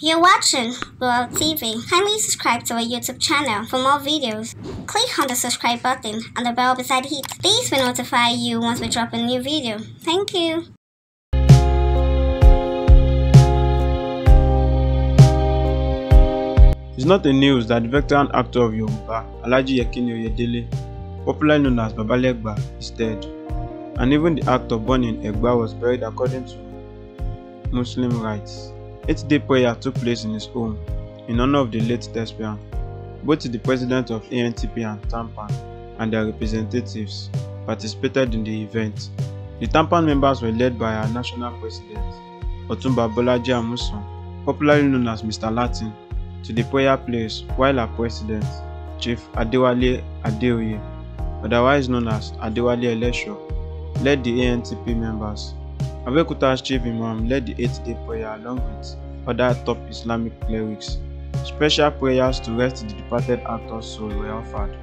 You're watching World TV. Kindly subscribe to our YouTube channel for more videos. Click on the subscribe button and the bell beside it. These will notify you once we drop a new video. Thank you. It's not a news that the veteran actor of Yoruba, Alhaji Yekini Oyedele, popularly known as Baba Legba, is dead, and even the actor born in Egba was buried according to Muslim rites. 8-day prayer took place in his home in honor of the late thespian. Both the president of ANTP and TAMPAN and their representatives participated in the event. The TAMPAN members were led by our national president, Otunba Bolaji Amusan, popularly known as Mr. Latin, to the prayer place, while our president, Chief Adewale Adeoye, otherwise known as Adewale Elesho, led the ANTP members. Abeokuta's chief imam led the 8-day prayer along with other top Islamic clerics. Special prayers to rest the departed actor's soul were offered.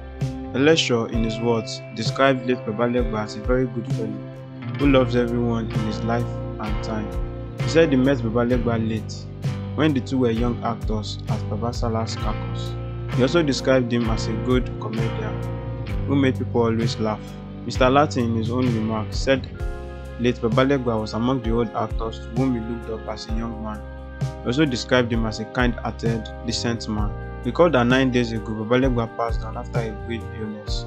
Elesho, in his words, described late Baba Legba as a very good fellow who loves everyone in his life and time. He said he met Baba Legba late, when the two were young actors at Baba Salah's Carcass. He also described him as a good comedian who made people always laugh. Mr. Latin, in his own remarks, said late Baba Legba was among the old actors to whom he looked up as a young man. He also described him as a kind-hearted, decent man. Recalled that 9 days ago, Baba Legba passed on after a brief illness.